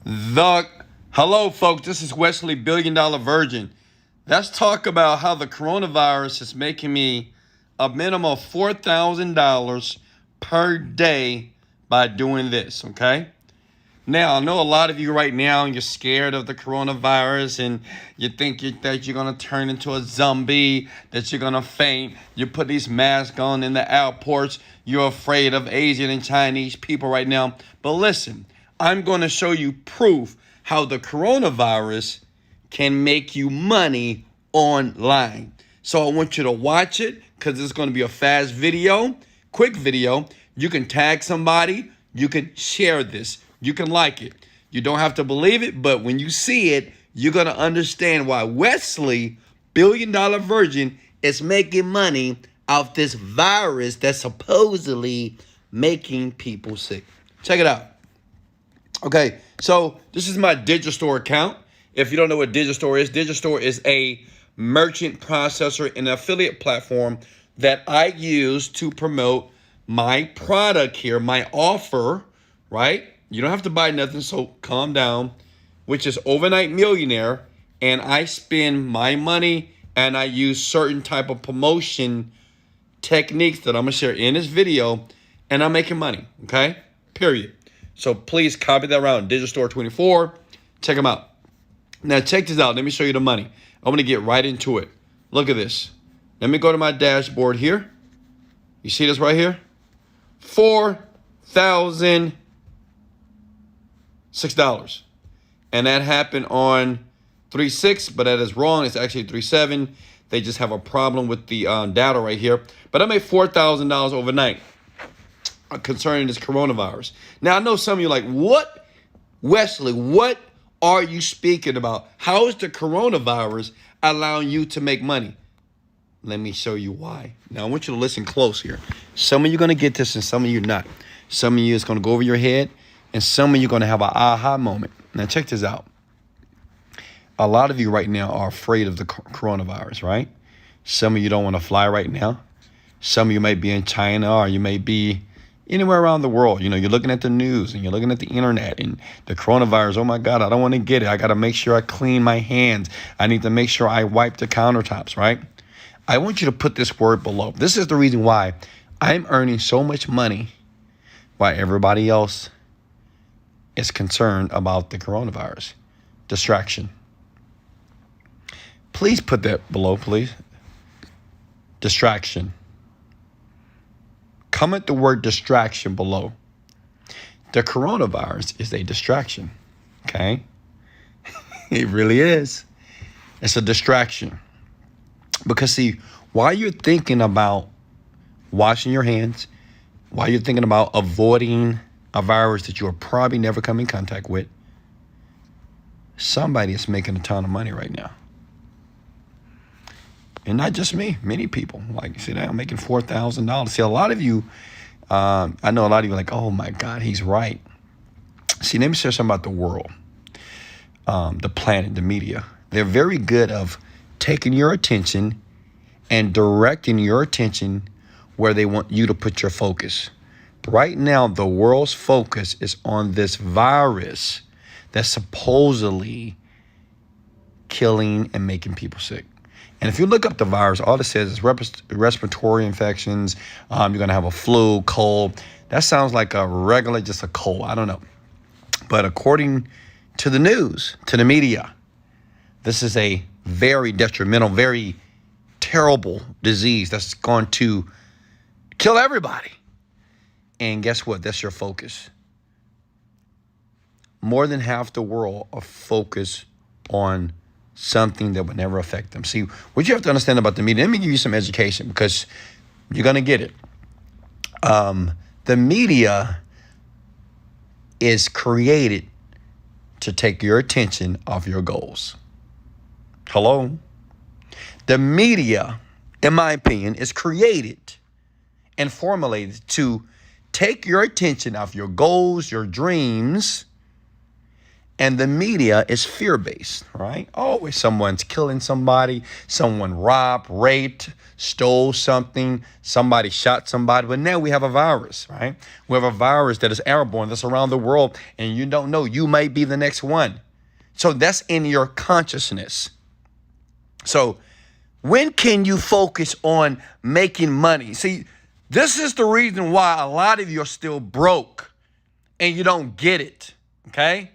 The Hello, folks. This is Wesley, Billion Dollar Virgin. Let's talk about how the coronavirus is making me a minimum of $4,000 per day by doing this. Okay. Now, I know a lot of you right now, you're scared of the coronavirus and you think that you're going to turn into a zombie, that you're going to faint. You put these masks on in the airports. You're afraid of Asian and Chinese people right now. But listen, I'm going to show you proof how the coronavirus can make you money online. So I want you to watch it because it's going to be a fast video, quick video. You can tag somebody. You can share this. You can like it. You don't have to believe it, but when you see it, you're going to understand why Wesley, Billion Dollar Virgin, is making money off this virus that's supposedly making people sick. Check it out. Okay, so this is my Digistore account. If you don't know what Digistore is a merchant processor and affiliate platform that I use to promote my product here, my offer, right? You don't have to buy nothing, so calm down, which is Overnight Millionaire. And I spend my money and I use certain type of promotion techniques that I'm going to share in this video. And I'm making money, okay? Period. So please copy that around. Digistore 24. Check them out. Now check this out. Let me show you the money. I'm going to get right into it. Look at this. Let me go to my dashboard here. You see this right here? $4,006. And that happened on 3/6, but that is wrong. It's actually 3/7. They just have a problem with the data right here. But I made $4,000 overnight concerning this coronavirus. Now, I know some of you are like, what? Wesley, what are you speaking about? How is the coronavirus allowing you to make money? Let me show you why. Now, I want you to listen close here. Some of you are going to get this and some of you not. Some of you it's going to go over your head and some of you are going to have an aha moment. Now, check this out. A lot of you right now are afraid of the coronavirus, right? Some of you don't want to fly right now. Some of you may be in China or you may be anywhere around the world. You know, you're looking at the news and you're looking at the internet and the coronavirus. Oh my God, I don't want to get it. I got to make sure I clean my hands. I need to make sure I wipe the countertops, right? I want you to put this word below. This is the reason why I'm earning so much money while everybody else is concerned about the coronavirus. Distraction. Please put that below, please. Distraction. Comment the word distraction below. The coronavirus is a distraction, okay? It really is. It's a distraction. Because see, while you're thinking about washing your hands, while you're thinking about avoiding a virus that you'll probably never come in contact with, somebody is making a ton of money right now. And not just me, many people. Like, see, I'm making $4,000. See, a lot of you, I know a lot of you are like, oh my God, he's right. See, let me share something about the world, the planet, the media. They're very good of taking your attention and directing your attention where they want you to put your focus. Right now, the world's focus is on this virus that's supposedly killing and making people sick. And if you look up the virus, all it says is respiratory infections. You're going to have a flu, cold. That sounds like a regular, just a cold. I don't know. But according to the news, to the media, this is a very detrimental, very terrible disease that's going to kill everybody. And guess what? That's your focus. More than half the world are focused on something that would never affect them. See, what you have to understand about the media, let me give you some education because you're going to get it. The media is created to take your attention off your goals. Hello? The media, in my opinion, is created and formulated to take your attention off your goals, your dreams, And the media is fear-based, right? Always someone's killing somebody, someone robbed, raped, stole something, somebody shot somebody. But now we have a virus, right? We have a virus that is airborne, that's around the world, and you don't know. You might be the next one. So that's in your consciousness. So when can you focus on making money? See, this is the reason why a lot of you are still broke and you don't get it, okay?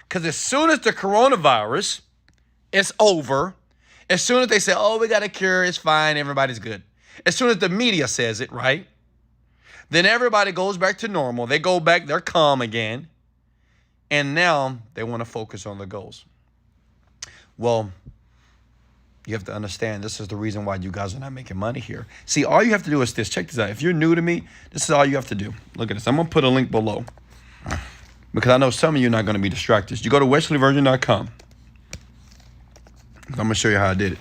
Because as soon as the coronavirus is over, as soon as they say, oh, we got a cure, it's fine, everybody's good. As soon as the media says it, right? Then everybody goes back to normal. They go back, they're calm again. And now they want to focus on the goals. Well, you have to understand this is the reason why you guys are not making money here. See, all you have to do is this. Check this out. If you're new to me, this is all you have to do. Look at this. I'm going to put a link below, because I know some of you are not going to be distracted. You go to wesleyvirgin.com. I'm going to show you how I did it.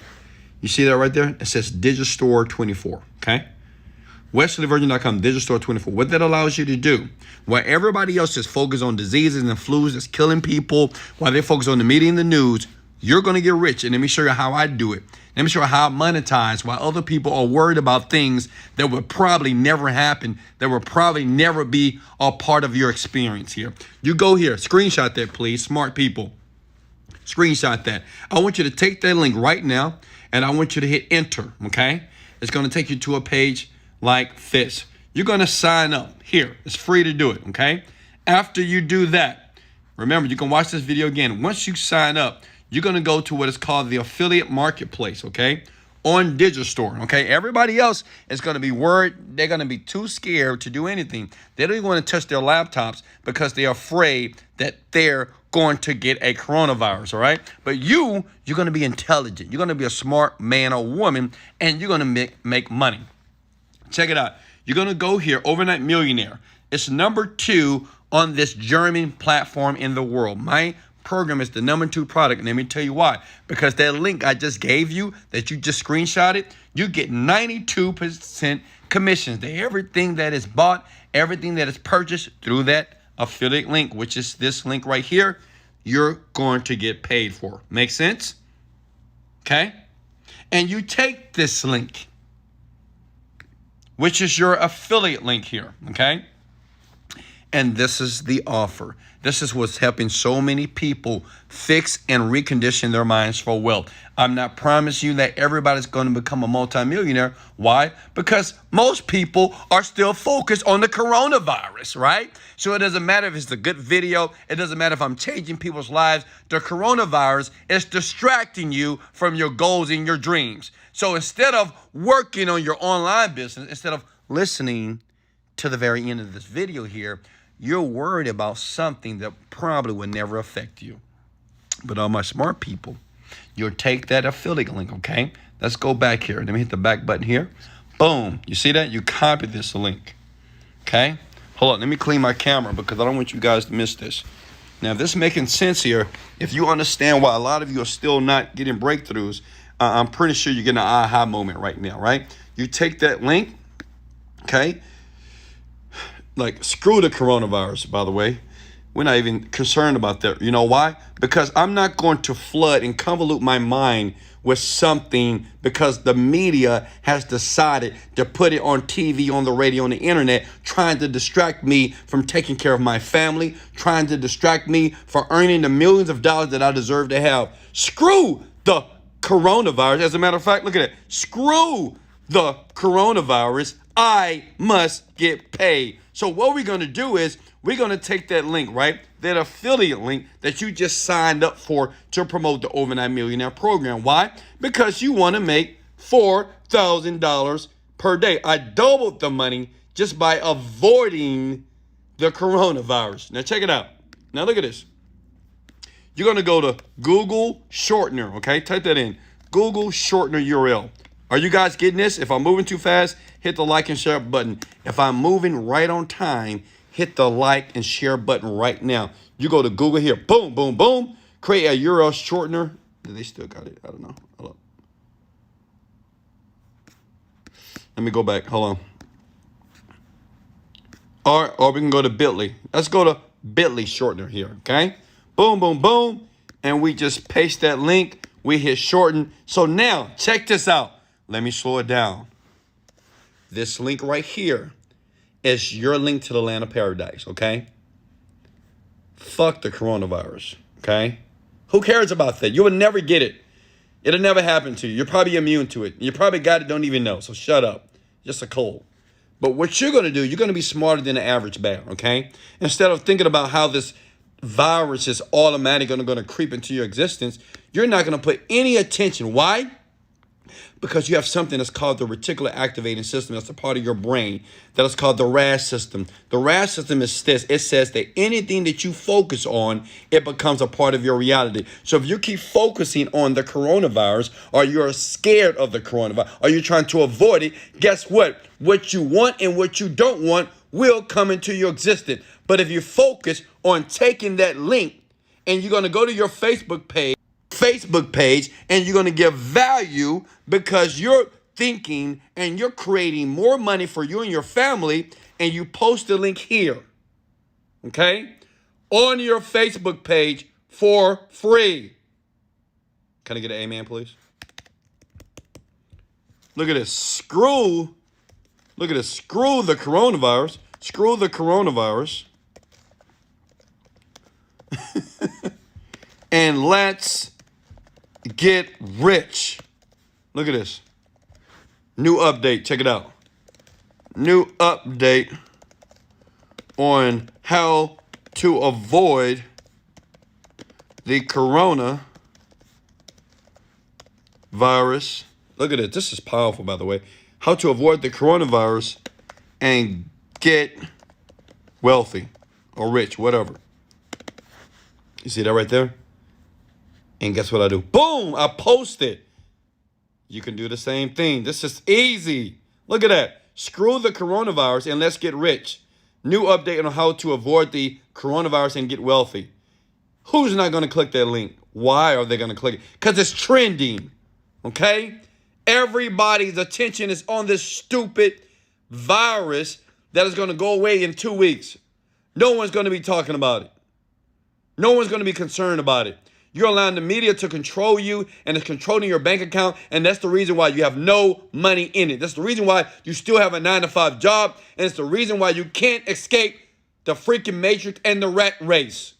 You see that right there? It says Digistore 24, okay? wesleyvirgin.com, Digistore 24. What that allows you to do, while everybody else is focused on diseases and flus that's killing people, while they focus on the media and the news, you're going to get rich. And let me show you how I do it. Let me show you how I monetize while other people are worried about things that would probably never happen, that would probably never be a part of your experience here. You go here, screenshot that, please, smart people. Screenshot that. I want you to take that link right now, and I want you to hit enter, okay? It's going to take you to a page like this. You're going to sign up here. It's free to do it, okay? After you do that, remember, you can watch this video again. Once you sign up, you're going to go to what is called the affiliate marketplace, okay, on Digistore, okay? Everybody else is going to be worried. They're going to be too scared to do anything. They don't even want to touch their laptops because they're afraid that they're going to get a coronavirus, all right? But you're going to be intelligent. You're going to be a smart man or woman, and you're going to make money. Check it out. You're going to go here, Overnight Millionaire. It's number 2 on this German platform in the world. My program is the number 2 product, and let me tell you why. Because that link I just gave you, that you just screenshotted, you get 92% commissions to everything that is bought, everything that is purchased through that affiliate link, which is this link right here. You're going to get paid for. Make sense? Okay? And you take this link, which is your affiliate link here, okay? And this is the offer. This is what's helping so many people fix and recondition their minds for wealth. I'm not promising you that everybody's going to become a multimillionaire. Why? Because most people are still focused on the coronavirus, right? So it doesn't matter if it's a good video. It doesn't matter if I'm changing people's lives. The coronavirus is distracting you from your goals and your dreams. So instead of working on your online business, instead of listening to the very end of this video here, you're worried about something that probably would never affect you. But all my smart people, you'll take that affiliate link, okay? Let's go back here. Let me hit the back button here. Boom. You see that? You copy this link, okay? Hold on. Let me clean my camera because I don't want you guys to miss this. Now, if this is making sense here, if you understand why a lot of you are still not getting breakthroughs, I'm pretty sure you're getting an aha moment right now, right? You take that link, okay? Like, screw the coronavirus, by the way. We're not even concerned about that. You know why? Because I'm not going to flood and convolute my mind with something because the media has decided to put it on TV, on the radio, on the internet, trying to distract me from taking care of my family, trying to distract me from earning the millions of dollars that I deserve to have. Screw the coronavirus. As a matter of fact, look at it. Screw the coronavirus. I must get paid. So what we're going to do is we're going to take that link, right? That affiliate link that you just signed up for to promote the Overnight Millionaire program. Why? Because you want to make $4,000 per day. I doubled the money just by avoiding the coronavirus. Now check it out. Now look at this. You're going to go to Google Shortener, okay? Type that in. Google Shortener URL. Are you guys getting this? If I'm moving too fast, hit the like and share button. If I'm moving right on time, hit the like and share button right now. You go to Google here. Boom, boom, boom. Create a URL shortener. Do they still got it? I don't know. Hold up. Let me go back. Hold on. Or we can go to Bitly. Let's go to Bitly shortener here, okay? Boom, boom, boom. And we just paste that link. We hit shorten. So now, check this out. Let me slow it down. This link right here is your link to the land of paradise, okay? Fuck the coronavirus, okay? Who cares about that? You will never get it. It'll never happen to you. You're probably immune to it. You probably got it, don't even know. So shut up. Just a cold. But what you're going to do, you're going to be smarter than the average bear, okay? Instead of thinking about how this virus is automatically going to creep into your existence, you're not going to put any attention. Why? Because you have something that's called the reticular activating system. That's a part of your brain that is called the RAS system. The RAS system is this. It says that anything that you focus on, it becomes a part of your reality. So if you keep focusing on the coronavirus, or you're scared of the coronavirus, or you're trying to avoid it, guess what? What you want and what you don't want will come into your existence. But if you focus on taking that link and you're going to go to your Facebook page and you're going to give value because you're thinking and you're creating more money for you and your family, and you post the link here, okay, on your Facebook page for free. Can I get an amen, please? Look at this. Screw the coronavirus. Screw the coronavirus. And let's get rich. Look at this. New update. Check it out. New update on how to avoid the coronavirus. Look at it. This is powerful, by the way. How to avoid the coronavirus and get wealthy or rich, whatever. You see that right there? And guess what I do? Boom! I post it. You can do the same thing. This is easy. Look at that. Screw the coronavirus and let's get rich. New update on how to avoid the coronavirus and get wealthy. Who's not going to click that link? Why are they going to click it? Because it's trending. Okay? Everybody's attention is on this stupid virus that is going to go away in 2 weeks. No one's going to be talking about it. No one's going to be concerned about it. You're allowing the media to control you, and it's controlling your bank account, and that's the reason why you have no money in it. That's the reason why you still have a 9-to-5 job, and it's the reason why you can't escape the freaking matrix and the rat race.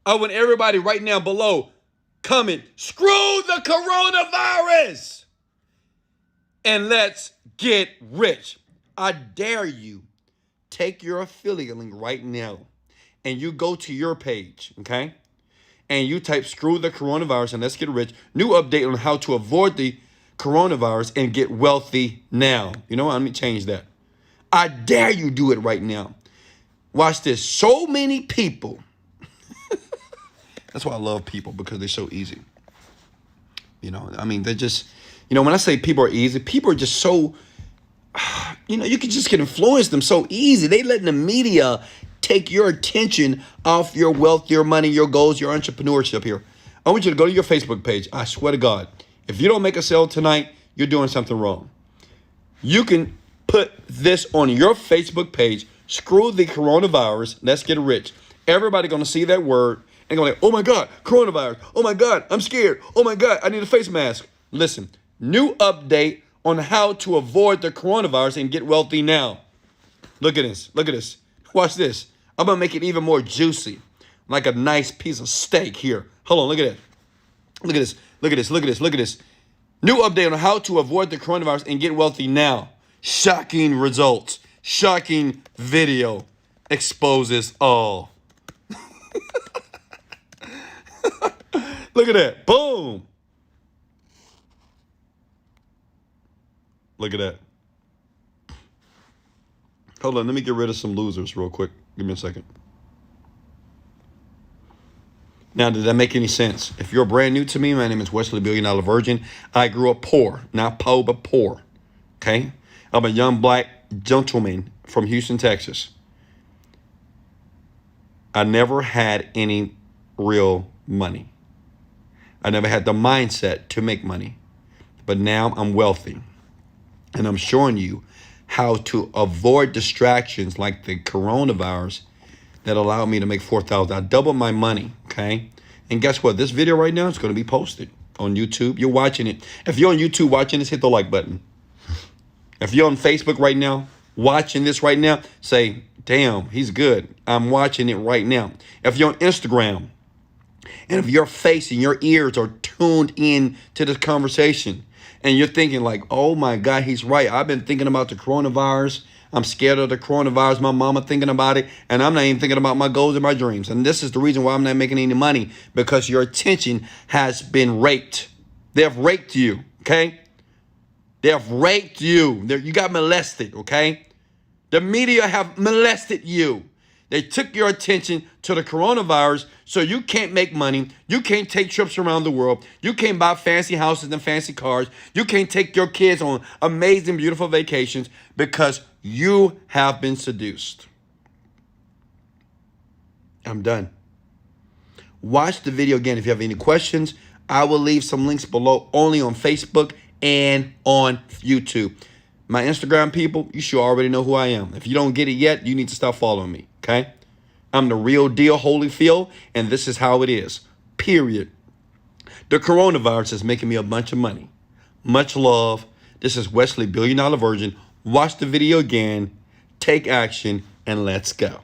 I want everybody right now below, comment, screw the coronavirus, and let's get rich. I dare you, take your affiliate link right now, and you go to your page, okay? And you type screw the coronavirus and let's get rich. New update on how to avoid the coronavirus and get wealthy now. You know what? Let me change that. I dare you do it right now. Watch this. So many people. That's why I love people, because they're so easy. You know, I mean, they're just, you know, when I say people are easy, people are just so, you know, you can just get influenced them so easy. They letting the media take your attention off your wealth, your money, your goals, your entrepreneurship here. I want you to go to your Facebook page. I swear to God, if you don't make a sale tonight, you're doing something wrong. You can put this on your Facebook page, screw the coronavirus, let's get rich. Everybody going to see that word and go like, oh my God, coronavirus. Oh my God, I'm scared. Oh my God, I need a face mask. Listen, new update on how to avoid the coronavirus and get wealthy now. Look at this. Look at this. Watch this. I'm going to make it even more juicy, like a nice piece of steak here. Hold on, look at that. Look at this. Look at this. Look at this. Look at this. New update on how to avoid the coronavirus and get wealthy now. Shocking results. Shocking video exposes all. Look at that. Boom. Look at that. Hold on, let me get rid of some losers real quick. Give me a second. Now, did that make any sense? If you're brand new to me, my name is Wesley $1 Billion Virgin. I grew up poor, not po, but poor. Okay? I'm a young black gentleman from Houston, Texas. I never had any real money. I never had the mindset to make money. But now I'm wealthy. And I'm showing you how to avoid distractions like the coronavirus that allowed me to make $4,000. I doubled my money, okay? And guess what? This video right now is going to be posted on YouTube. You're watching it. If you're on YouTube watching this, hit the like button. If you're on Facebook right now, watching this right now, say, damn, he's good. I'm watching it right now. If you're on Instagram, and if your face and your ears are tuned in to this conversation, and you're thinking like, oh my God, he's right. I've been thinking about the coronavirus. I'm scared of the coronavirus. My mama thinking about it, and I'm not even thinking about my goals and my dreams. And this is the reason why I'm not making any money, because your attention has been raped. They have raped you, okay? They have raped you. You got molested, okay? The media have molested you. They took your attention to the coronavirus, so you can't make money. You can't take trips around the world. You can't buy fancy houses and fancy cars. You can't take your kids on amazing, beautiful vacations because you have been seduced. I'm done. Watch the video again. If you have any questions, I will leave some links below, only on Facebook and on YouTube. My Instagram people, you should already know who I am. If you don't get it yet, you need to start following me, okay? I'm the real deal, Holyfield, and this is how it is, period. The coronavirus is making me a bunch of money. Much love. This is Wesley, $1 Billion Virgin. Watch the video again, take action, and let's go.